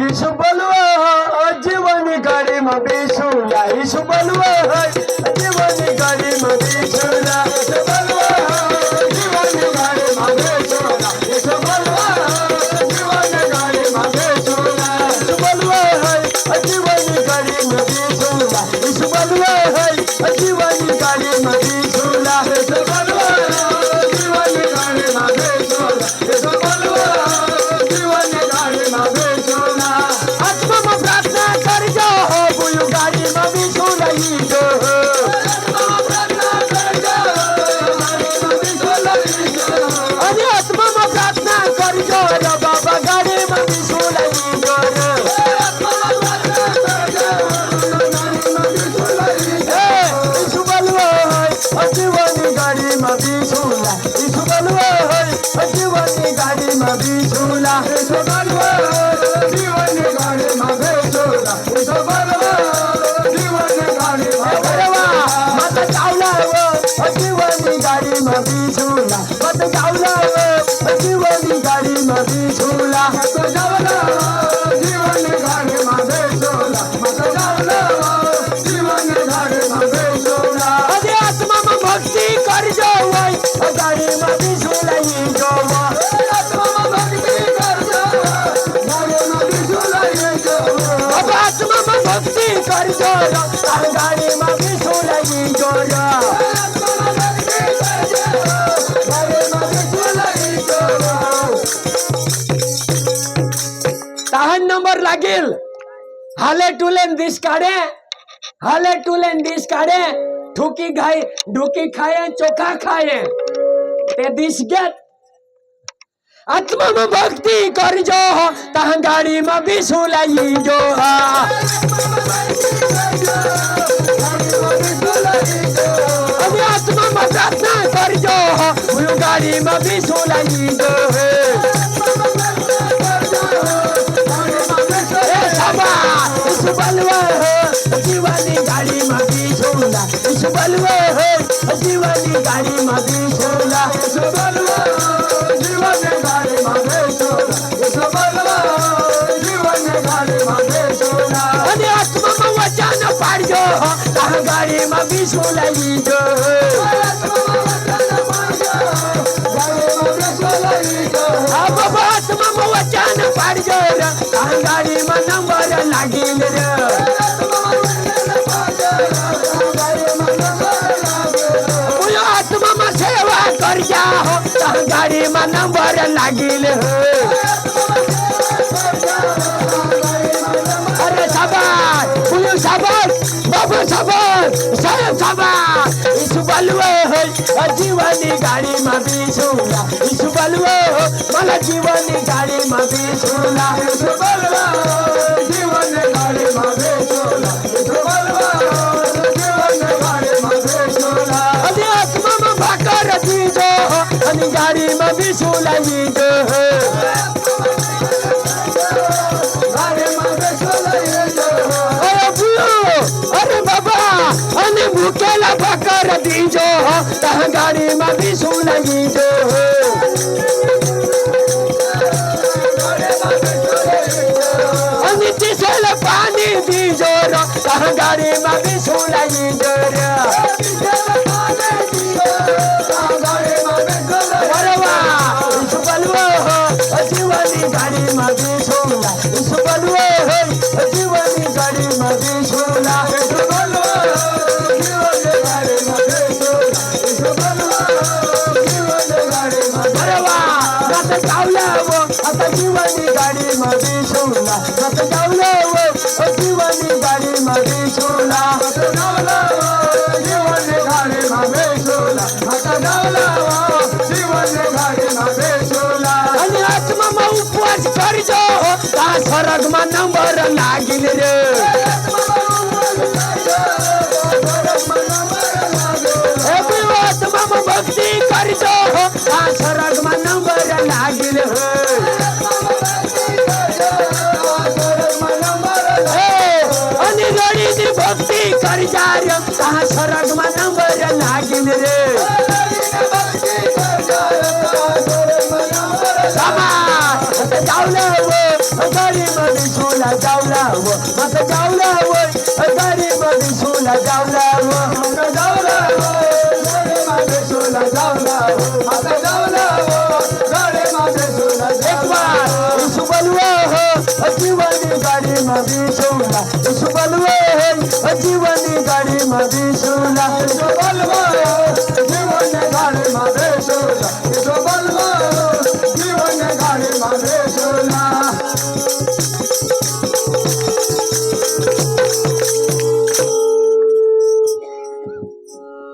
issue बलवा जीवनी गाड़ी में बिछुला ईशु बलवा जीवनी गाड़ी में बिछुला ईशु बलवा जीवनी गाड़ी में बिछुला ईशु बलवा जीवनी गाड़ी में बिछुला ईशु बलवा जीवनी गाड़ी में बिछुला ईशु बलवा जीवनी गाड़ी में बिछुला ईशु बलवा जीवनी गाड़ी में बिछुला ईशु बलवा जीवनी गाड़ी में बिछुला आत्मा में प्रार्थना कर जो हो बुलु गाड़ी में बिछुला ईशु अरे आत्मा में प्रार्थना कर जो रे बाबा गाड़ी में बिछुला ईशु बलवा जीवनी गाड़ी में बिछुला ईशु बलवा जीवनी गाड़ी में बिछुला ईशु बलवा जीवनी गाड़ी में बिछुला ईशु बलवा जीवनी गाड़ी में बलवा मत चावला जीवनी गाड़ी में बिछुला मत चावला जीवनी गाड़ी में बिछुला मत चावला जीवनी गाड़ी में बिछुला मत चावला जीवनी गाड़ी में बिछुला अरे आत्मा में भक्ति कर जो गाड़ी में बिछुला जो आत्मा में भक्ति कर जो गाड़ी में बिछुला जो अब आत्मा में भक्ति कर जो गाड़ी में बिछुला जो तहन नंबर लागेल हाले टुलेन दिस काढे ठुकी खाए ढुकी खाए चोखा खाए ते दिस गेट आत्मा में भक्ति कर जो तहन गाड़ी में बिछुला जो अभी आत्मा में प्रार्थना कर जो बुलु गाड़ी में बिछुला जो ईशु बलवा जीवनी गाड़ी में बिछुला ईशु बलवा जीवनी गाड़ी में बिछुला ईशु बलवा जीवनी गाड़ी में बिछुला ईशु बलवा जीवनी गाड़ी में बिछुला अरे आत्मा में वचन पढ़ जो गाड़ी में बिछुला जो अब आत्मा में वचन पढ़ जो गाड़ी में नंबर लागिल रे आत्मा में सेवा कर जाओ गाड़ी में नंबर लागिल अरे सबार बुलु सबार बाबा सबार साहब सबार ईशु बलवा जीवनी गाड़ी में बिछुला ईशु बलवा मला जीवनी गाड़ी में बिछुला ईशु बलवा जीवनी गाड़ी में बिछुला ईशु बलवा जीवनी गाड़ी में बिछुला अरे आत्मा में भाकर दीजो अनि गाड़ी में बिछुला जो अरे बाबा अने भूखेला भाकर दीजो तह गाड़ी में बिछुला जो तिसेल पानी दीजो तह गाड़ी में बिछुला जो ईशु बलवा जीवनी गाड़ी में बिछुला ईशु बलवा जीवनी गाड़ी में बिछुला ईशु बलवा जीवनी गाड़ी में बिछुला ईशु बलवा जीवनी गाड़ी में बलवा मत चावला आता जीवनी गाड़ी में बिछुला मत चावला जीवनी गाड़ी में बिछुला मत चावला जीवनी गाड़ी में बिछुला मत चावला जीवनी गाड़ी में बिछुला अनि आत्मा में उपवास कर जो स्वर्ग में नंबर लागिल रे आत्मा में भक्ति कर जो स्वर्ग में नंबर लागिल अनि लड़ी दी भक्ति कर जा स्वर्ग में नंबर लागिल रे जाओ गाड़ी में बिछुला जावलाव मग जावलाव गाडी मध्ये सुला जावलाव मग जावलाव गाडी मध्ये सुला जावलाव मग जावलाव गाडी मध्ये सुला जावलाव यीशु बलवा हो जीवनी गाडी मध्ये सुला यीशु बलवा हो जीवनी गाडी मध्ये सुला यीशु बलवा हो जीवनी गाडी मध्ये सुला